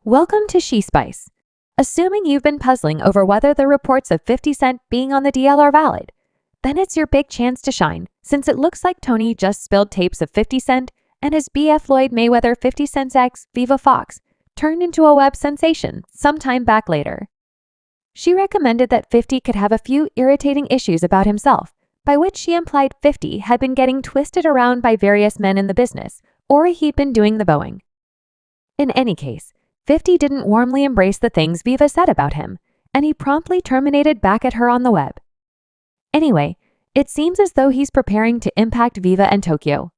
Welcome to She Spice. Assuming you've been puzzling over whether the reports of 50 Cent being on the DL are valid, then it's your big chance to shine, since it looks like Toni just spilled tapes of 50 Cent and his BF Floyd Mayweather 50 Cent's ex, Viva Fox, turned into a web sensation sometime back later. She recommended that 50 could have a few irritating issues about himself, by which she implied 50 had been getting twisted around by various men in the business, or he'd been doing the bowing. In any case, 50 didn't warmly embrace the things Viva said about him, and he promptly terminated back at her on the web. Anyway, it seems as though he's preparing to impact Viva and Tokyo.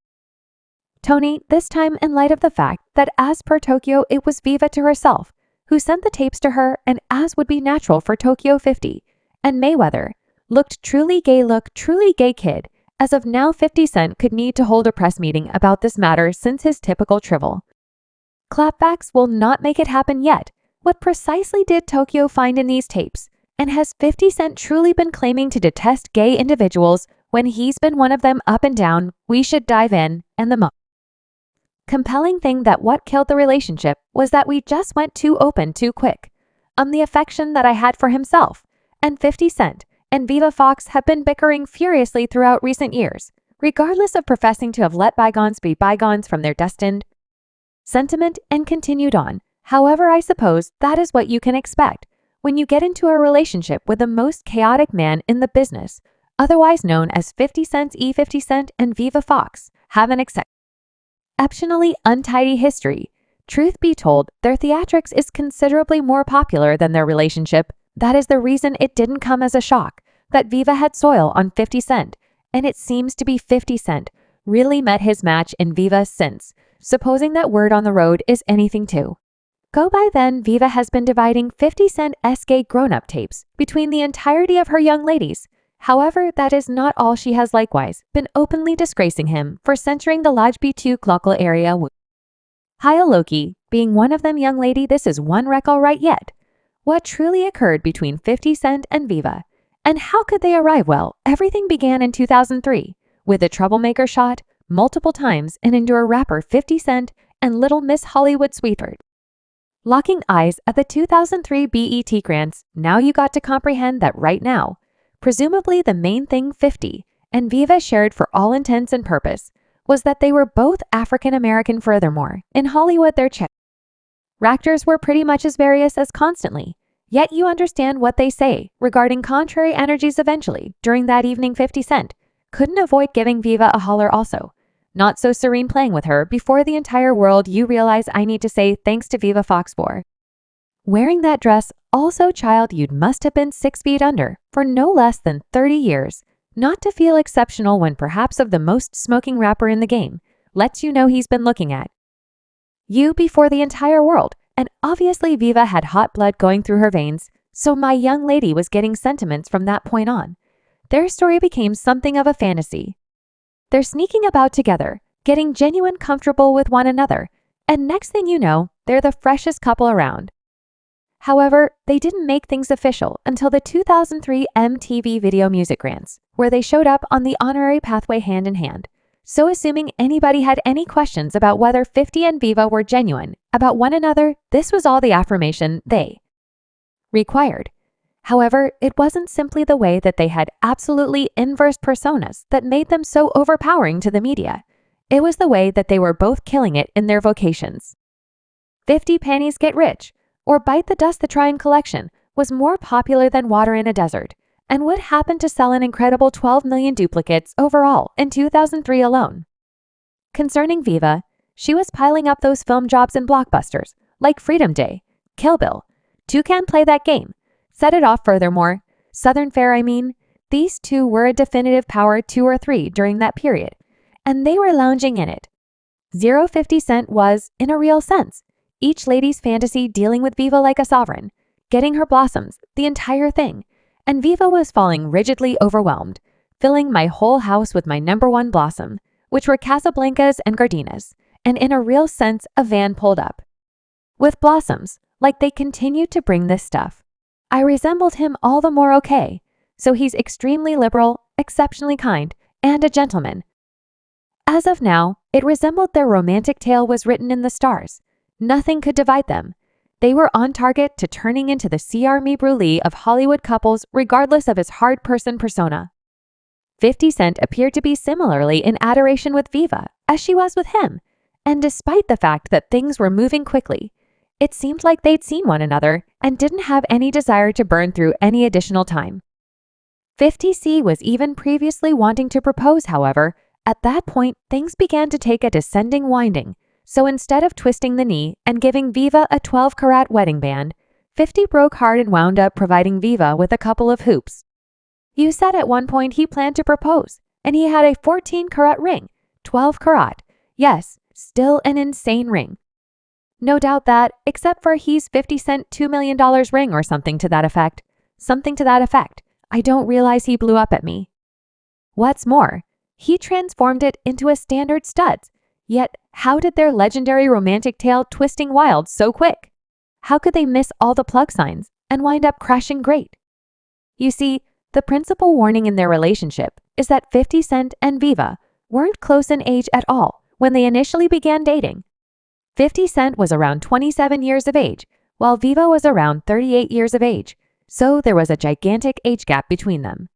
Toni, this time in light of the fact that as per Tokyo, it was Viva to herself who sent the tapes to her, and as would be natural for Tokyo 50, and Mayweather, truly gay kid. As of now, 50 Cent could need to hold a press meeting about this matter since his typical drivel. Clapbacks will not make it happen yet. What precisely did Tokyo find in these tapes? And has 50 Cent truly been claiming to detest gay individuals when he's been one of them up and down? We should dive in, and the most compelling thing that what killed the relationship was that we just went too open too quick. The affection that I had for himself, and 50 Cent, and Viva Fox have been bickering furiously throughout recent years, regardless of professing to have let bygones be bygones from their destined sentiment and continued on. However, I suppose that is what you can expect when you get into a relationship with the most chaotic man in the business, otherwise known as 50 Cent's 50 Cent and Viva Fox, have an exceptionally untidy history. Truth be told, their theatrics is considerably more popular than their relationship. That is the reason it didn't come as a shock that Viva had soil on 50 Cent, and it seems to be 50 Cent really met his match in Viva since, supposing that word on the road is anything to go by. Then Viva has been dividing 50 Cent's gay grown-up tapes between the entirety of her young ladies. However, that is not all. She has likewise been openly disgracing him for censoring the Lodge B2 local area. Haya Loki, being one of them young lady, this is one record right yet. What truly occurred between 50 Cent and Viva? And how could they arrive? Well, everything began in 2003 with the Troublemaker shot multiple times and endure rapper 50 Cent and Little Miss Hollywood sweetheart locking eyes at the 2003 BET grants. Now you got to comprehend that right now. Presumably the main thing 50 and Viva shared for all intents and purpose was that they were both African American. Furthermore, in Hollywood their characters were pretty much as various as constantly. Yet you understand what they say regarding contrary energies. Eventually, during that evening, 50 Cent couldn't avoid giving Viva a holler also. Not so serene, playing with her before the entire world. You realize I need to say thanks to Viva Fox for wearing that dress. Also, child, you must have been 6 feet under for no less than 30 years. Not to feel exceptional when perhaps of the most smoking rapper in the game lets you know he's been looking at you before the entire world. And obviously Viva had hot blood going through her veins, so my young lady was getting sentiments from that point on. Their story became something of a fantasy. They're sneaking about together, getting genuine comfortable with one another, and next thing you know, they're the freshest couple around. However, they didn't make things official until the 2003 MTV Video Music Grants, where they showed up on the honorary pathway hand in hand. So assuming anybody had any questions about whether 50 and Viva were genuine about one another, this was all the affirmation they required. However, it wasn't simply the way that they had absolutely inverse personas that made them so overpowering to the media. It was the way that they were both killing it in their vocations. 50 Panties Get Rich, or Bite the Dust, the Trine collection, was more popular than water in a desert, and would happen to sell an incredible 12 million duplicates overall in 2003 alone. Concerning Viva, she was piling up those film jobs in blockbusters like Freedom Day, Kill Bill, Two Can Play That Game, Set It Off. Furthermore, Southern Fare, these two were a definitive power 2 or 3 during that period, and they were lounging in it. 50 Cent was, in a real sense, each lady's fantasy, dealing with Viva like a sovereign, getting her blossoms, the entire thing. And Viva was falling rigidly overwhelmed, filling my whole house with my #1 blossom, which were Casablancas and Gardinas, and in a real sense, a van pulled up with blossoms, like they continued to bring this stuff. I resembled him all the more. Okay, so he's extremely liberal, exceptionally kind, and a gentleman. As of now, it resembled their romantic tale was written in the stars. Nothing could divide them. They were on target to turning into the creme brulee of Hollywood couples regardless of his hard person persona. 50 Cent appeared to be similarly in adoration with Viva as she was with him, and despite the fact that things were moving quickly, it seemed like they'd seen one another and didn't have any desire to burn through any additional time. 50C was even previously wanting to propose, however. At that point, things began to take a descending winding, so instead of twisting the knee and giving Viva a 12-carat wedding band, 50 broke hard and wound up providing Viva with a couple of hoops. You said at one point he planned to propose, and he had a 14-carat ring, 12-carat. Yes, still an insane ring. No doubt that, except for he's 50 Cent $2 million ring or something to that effect. Something to that effect. I don't realize he blew up at me. What's more, he transformed it into a standard studs. Yet, how did their legendary romantic tale twisting wild so quick? How could they miss all the plug signs and wind up crashing great? You see, the principal warning in their relationship is that 50 Cent and Viva weren't close in age at all when they initially began dating. 50 Cent was around 27 years of age, while Viva was around 38 years of age, so there was a gigantic age gap between them.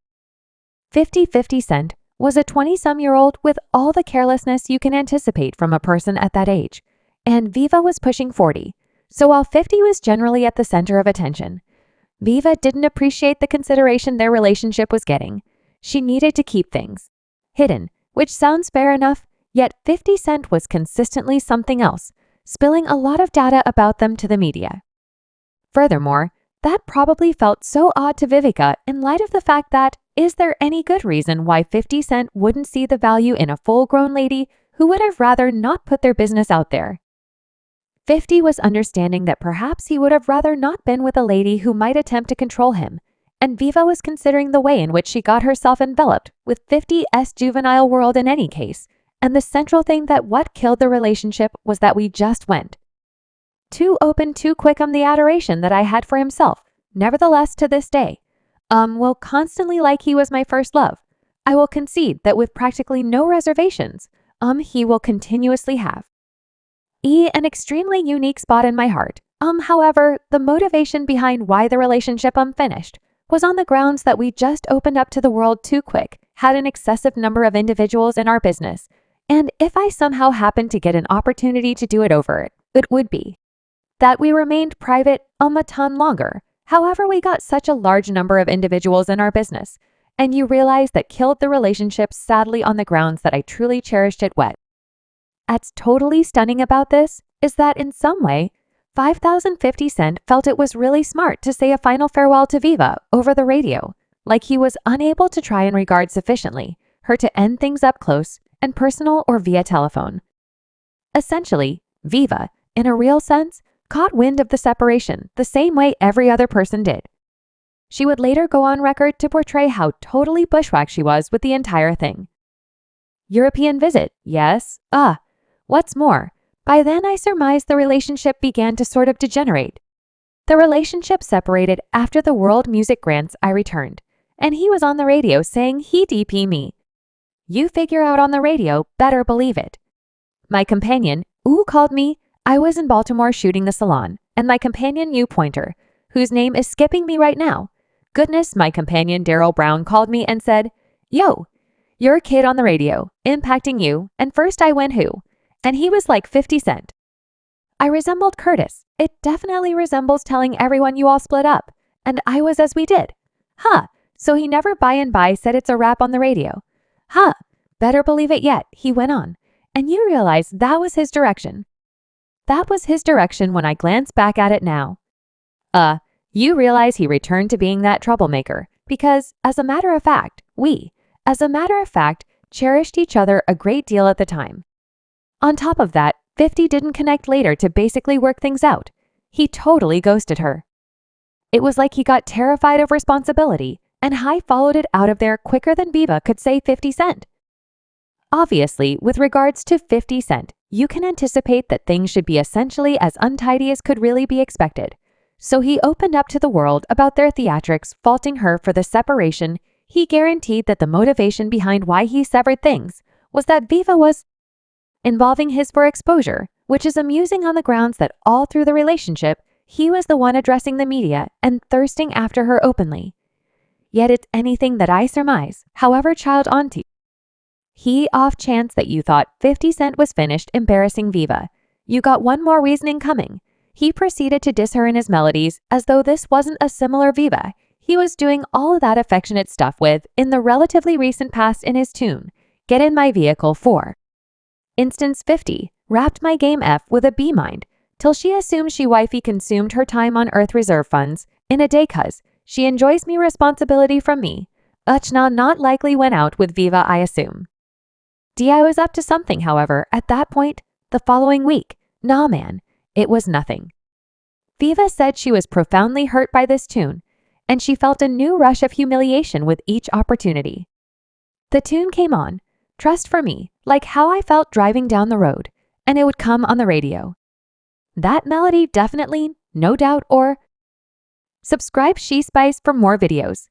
50 Cent was a 20-some-year-old with all the carelessness you can anticipate from a person at that age, and Viva was pushing 40, so while 50 was generally at the center of attention, Viva didn't appreciate the consideration their relationship was getting. She needed to keep things hidden, which sounds fair enough, yet 50 Cent was consistently something else, spilling a lot of data about them to the media. Furthermore, that probably felt so odd to Vivica in light of the fact that, is there any good reason why 50 Cent wouldn't see the value in a full-grown lady who would have rather not put their business out there? 50 was understanding that perhaps he would have rather not been with a lady who might attempt to control him, and Viva was considering the way in which she got herself enveloped with 50's juvenile world in any case, and the central thing that what killed the relationship was that we just went too open too quick on the adoration that I had for himself. Nevertheless, to this day, will constantly like he was my first love. I will concede that with practically no reservations, he will continuously have an extremely unique spot in my heart. However, the motivation behind why the relationship finished was on the grounds that we just opened up to the world too quick, had an excessive number of individuals in our business, and if I somehow happened to get an opportunity to do it over, it would be that we remained private a ton longer. However, we got such a large number of individuals in our business, and you realize that killed the relationship sadly on the grounds that I truly cherished it wet. What's totally stunning about this is that in some way, 50 Cent felt it was really smart to say a final farewell to Viva over the radio, like he was unable to try and regard sufficiently her to end things up close and personal or via telephone. Essentially, Viva, in a real sense, caught wind of the separation the same way every other person did. She would later go on record to portray how totally bushwhacked she was with the entire thing. European visit, yes, what's more, by then I surmised the relationship began to sort of degenerate. The relationship separated after the World Music Grants I returned, and he was on the radio saying he'd DP me. You figure out on the radio, better believe it. My companion, called me. I was in Baltimore shooting the salon, and my companion Pointer, whose name is skipping me right now. Goodness, my companion Daryl Brown called me and said, "Yo, you're a kid on the radio, impacting you, and first I went who?" And he was like 50 Cent. I resembled Curtis. It definitely resembles telling everyone you all split up, and I was as we did. So he never by and by said it's a wrap on the radio. Better believe it yet, he went on, and you realize that was his direction. That was his direction when I glance back at it now. You realize he returned to being that troublemaker because, as a matter of fact, cherished each other a great deal at the time. On top of that, 50 didn't connect later to basically work things out. He totally ghosted her. It was like he got terrified of responsibility and followed it out of there quicker than Viva could say 50 Cent. Obviously, with regards to 50 Cent, you can anticipate that things should be essentially as untidy as could really be expected. So he opened up to the world about their theatrics, faulting her for the separation. He guaranteed that the motivation behind why he severed things was that Viva was involving his for exposure, which is amusing on the grounds that all through the relationship, he was the one addressing the media and thirsting after her openly. Yet it's anything that I surmise, however child auntie. He off chance that you thought 50 Cent was finished embarrassing Viva. You got one more reasoning coming. He proceeded to diss her in his melodies as though this wasn't a similar Viva he was doing all of that affectionate stuff with in the relatively recent past in his tune, Get in My Vehicle 4. Instance 50, wrapped my game F with a B mind, till she assumed she wifey consumed her time on Earth Reserve funds in a day cuz she enjoys me responsibility from me. Uchna not likely went out with Viva I assume. D.I. was up to something however at that point, the following week. Nah man, it was nothing. Viva said she was profoundly hurt by this tune, and she felt a new rush of humiliation with each opportunity. The tune came on, Trust for Me, like how I felt driving down the road, and it would come on the radio. That melody definitely, no doubt, or subscribe She Spice for more videos.